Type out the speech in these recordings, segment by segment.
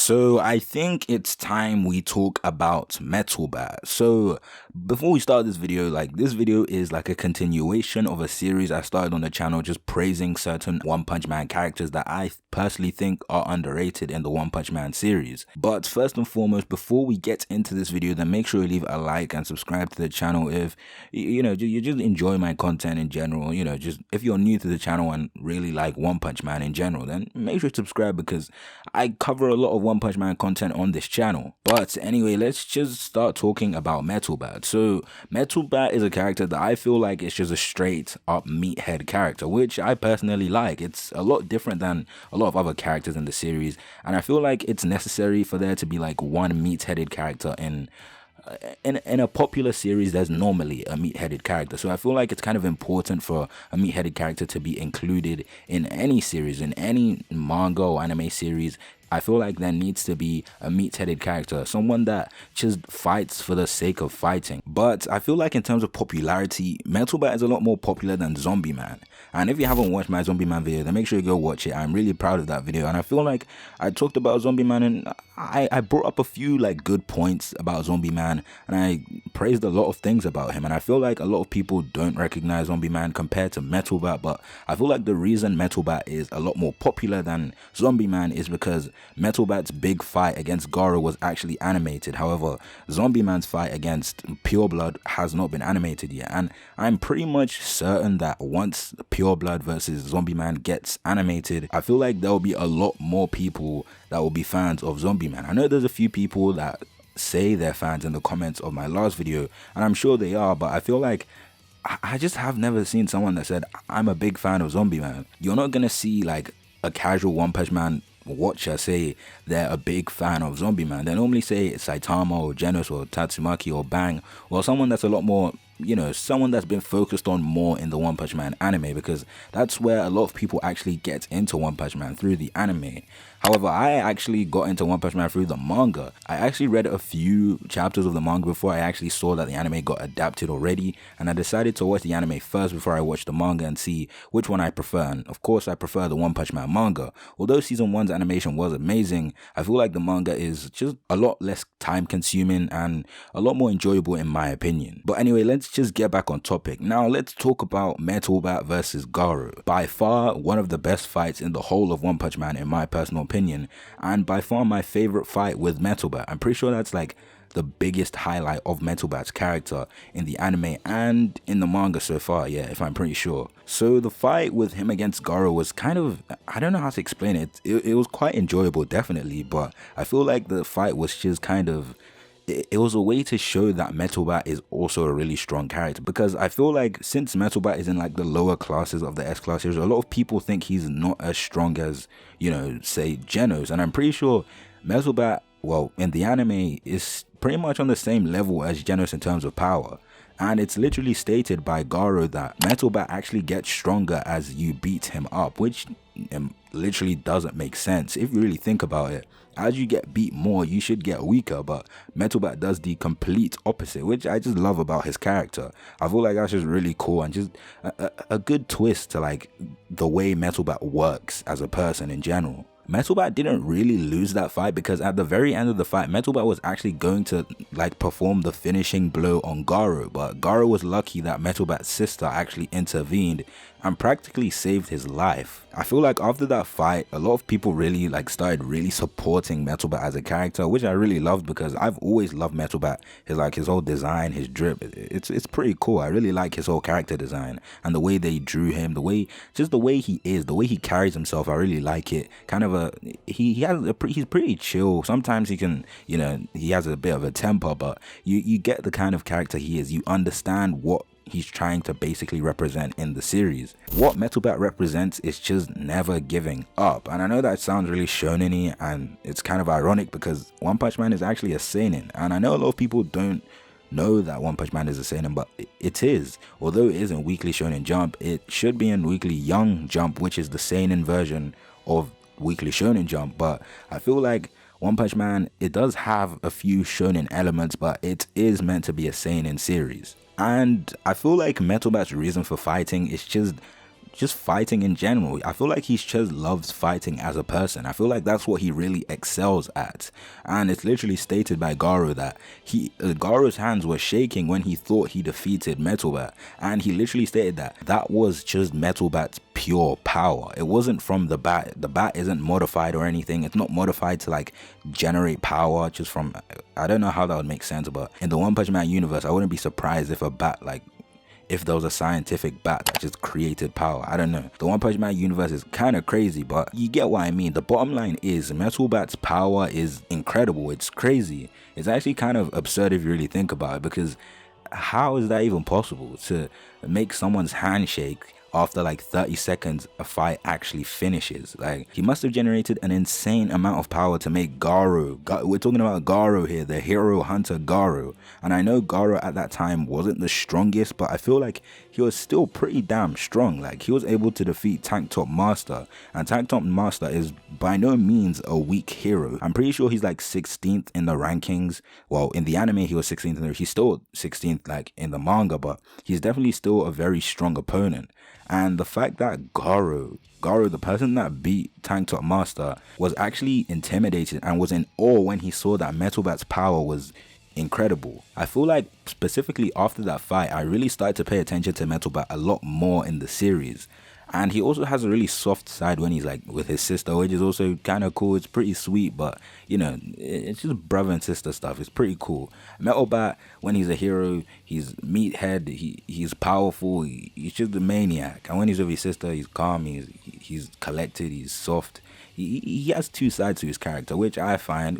So I think it's time we talk about Metal Bat. So before we start this video, this video is like a continuation of a series I started on the channel, just praising certain One Punch Man characters that I personally think are underrated in the One Punch Man series. But first and foremost, before we get into this video, then make sure you leave a like and subscribe to the channel if you just enjoy my content in general. Just if you're new to the channel and really like One Punch Man in general, then make sure to subscribe because I cover a lot of One Punch Man content on this channel. But anyway, let's just start talking about Metal Bat. So Metal Bat is a character that I feel like it's just a straight up meathead character, which I personally like. It's a lot different than a lot of other characters in the series, and I feel like it's necessary for there to be like one meat-headed character in a popular series. There's normally a meat-headed character, so I feel like it's kind of important for a meat-headed character to be included in any series, in any manga or anime series. I feel like there needs to be a meat-headed character, someone that just fights for the sake of fighting. But I feel like in terms of popularity, Metal Bat is a lot more popular than Zombie Man. And if you haven't watched my Zombie Man video, then make sure you go watch it. I'm really proud of that video, and I feel like I talked about Zombie Man and I brought up a few like good points about Zombie Man, and I praised a lot of things about him. And I feel like a lot of people don't recognize Zombie Man compared to Metal Bat, but I feel like the reason Metal Bat is a lot more popular than Zombie Man is because Metal Bat's big fight against Garou was actually animated. However, Zombie Man's fight against Pure Blood has not been animated yet, and I'm pretty much certain that once Pure Blood versus Zombie Man gets animated, I feel like there will be a lot more people that will be fans of Zombie Man. I know there's a few people that say they're fans in the comments of my last video, and I'm sure they are, but I feel like I just have never seen someone that said, I'm a big fan of Zombie Man. You're not gonna see like a casual One Punch Man watcher say they're a big fan of Zombie Man. They normally say Saitama or Genos or Tatsumaki or Bang, or someone that's a lot more, someone that's been focused on more in the One Punch Man anime, because that's where a lot of people actually get into One Punch Man, through the anime. However, I actually got into One Punch Man through the manga. I actually read a few chapters of the manga before I actually saw that the anime got adapted already, and I decided to watch the anime first before I watched the manga and see which one I prefer. And of course, I prefer the One Punch Man manga. Although season 1's animation was amazing, I feel like the manga is just a lot less time consuming and a lot more enjoyable in my opinion. But anyway, let's just get back on topic. Now let's talk about Metal Bat versus Garou. By far one of the best fights in the whole of One Punch Man in my personal opinion, and by far my favorite fight with Metal Bat. I'm pretty sure that's like the biggest highlight of Metal Bat's character in the anime and in the manga so far, yeah, if I'm pretty sure. So the fight with him against Garou was kind of, I don't know how to explain it. It was quite enjoyable, definitely, but I feel like the fight was just kind of, it was a way to show that Metal Bat is also a really strong character, because I feel like since Metal Bat is in like the lower classes of the S-Class series, a lot of people think he's not as strong as, say Genos, and I'm pretty sure Metal Bat, well, in the anime is pretty much on the same level as Genos in terms of power. And it's literally stated by Garou that Metal Bat actually gets stronger as you beat him up, which literally doesn't make sense if you really think about it. As you get beat more, you should get weaker, but Metal Bat does the complete opposite, which I just love about his character. I feel like that's just really cool and just a good twist to like the way Metal Bat works as a person in general. Metal Bat didn't really lose that fight, because at the very end of the fight, Metal Bat was actually going to like perform the finishing blow on Garou, but Garou was lucky that Metal Bat's sister actually intervened and practically saved his life. I feel like after that fight, a lot of people really started really supporting Metal Bat as a character, which I really loved, because I've always loved Metal Bat. His whole design, his drip, it's pretty cool. I really like his whole character design and the way they drew him, the way he is, the way he carries himself. I really like it. Kind of he's pretty chill. Sometimes he can, he has a bit of a temper, but you get the kind of character he is. You understand what he's trying to basically represent in the series. What Metal Bat represents is just never giving up. And I know that sounds really shonen-y, and it's kind of ironic because One Punch Man is actually a seinen, and I know a lot of people don't know that One Punch Man is a seinen, but it is. Although it is in Weekly Shonen Jump, it should be in Weekly Young Jump, which is the seinen version of Weekly Shonen Jump. But I feel like One Punch Man, it does have a few shonen elements, but it is meant to be a seinen series. And I feel like Metal Bat's reason for fighting is just just fighting in general. I feel like he just loves fighting as a person. I feel like that's what he really excels at. And it's literally stated by Garou that Garou's hands were shaking when he thought he defeated Metal Bat. And he literally stated that was just Metal Bat's pure power. It wasn't from the bat. The bat isn't modified or anything. It's not modified to like generate power just from, I don't know how that would make sense, but in the One Punch Man universe, I wouldn't be surprised if a bat, like, if there was a scientific bat that just created power. I don't know. The One Punch Man universe is kind of crazy, but you get what I mean. The bottom line is Metal Bat's power is incredible. It's crazy. It's actually kind of absurd if you really think about it, because how is that even possible to make someone's hand shake after like 30 seconds a fight actually finishes? Like, he must have generated an insane amount of power to make Garou. We're talking about Garou here, the hero hunter Garou. And I know Garou at that time wasn't the strongest, but I feel like he was still pretty damn strong. Like, he was able to defeat Tank Top Master, and Tank Top Master is by no means a weak hero. I'm pretty sure he's like 16th in the rankings. Well, in the anime he was 16th, he's still 16th like in the manga, but he's definitely still a very strong opponent. And the fact that Garou, the person that beat Tank Top Master, was actually intimidated and was in awe when he saw that Metal Bat's power was incredible. I feel like specifically after that fight, I really started to pay attention to Metal Bat a lot more in the series. And he also has a really soft side when he's like with his sister, which is also kind of cool. It's pretty sweet, but you know, it's just brother and sister stuff. It's pretty cool. Metal Bat, when he's a hero, he's meathead, he's powerful, he's just a maniac. And when he's with his sister, he's calm, he's collected, he's soft. He has two sides to his character, which I find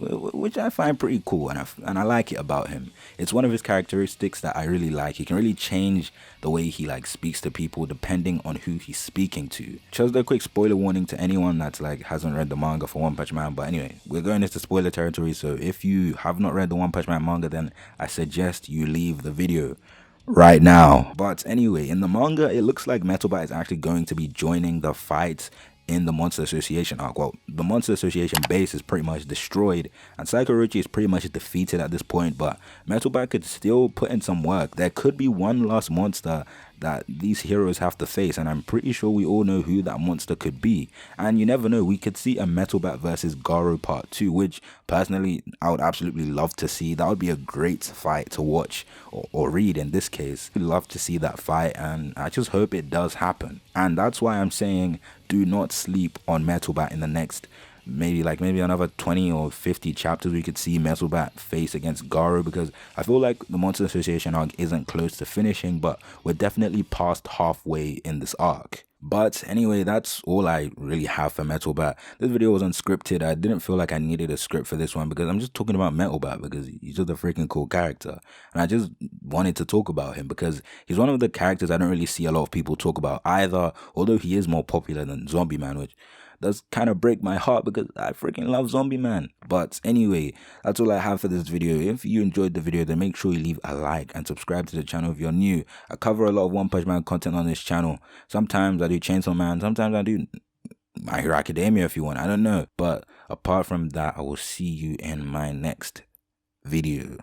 pretty cool, and I like it about him. It's one of his characteristics that I really like. He can really change the way he like speaks to people depending on who he's speaking to. Just a quick spoiler warning to anyone that's like hasn't read the manga for One Punch Man. But anyway, we're going into spoiler territory, so if you have not read the One Punch Man manga, then I suggest you leave the video right now. But anyway, in the manga, it looks like Metal Bat is actually going to be joining the fight in the Monster Association arc. Well, the Monster Association base is pretty much destroyed, and Psycho Orochi is pretty much defeated at this point, but Metal Bat could still put in some work. There could be one last monster that these heroes have to face, and I'm pretty sure we all know who that monster could be. And you never know, we could see a Metal Bat versus Garou part 2, which personally I would absolutely love to see. That would be a great fight to watch or read in this case. I'd love to see that fight, and I just hope it does happen. And that's why I'm saying do not sleep on Metal Bat. In the next maybe another 20 or 50 chapters, we could see Metal Bat face against Garou, because I feel like the Monster Association arc isn't close to finishing, but we're definitely past halfway in this arc. But anyway, that's all I really have for Metal Bat. This video was unscripted. I didn't feel like I needed a script for this one, because I'm just talking about Metal Bat because he's just a freaking cool character. And I just wanted to talk about him because he's one of the characters I don't really see a lot of people talk about either, although he is more popular than Zombie Man, which does kind of break my heart because I freaking love Zombie Man. But anyway, that's all I have for this video. If you enjoyed the video, then make sure you leave a like and subscribe to the channel if you're new. I cover a lot of One Punch Man content on this channel. Sometimes I do Chainsaw Man, sometimes I do My Hero Academia if you want, I don't know. But apart from that, I will see you in my next video.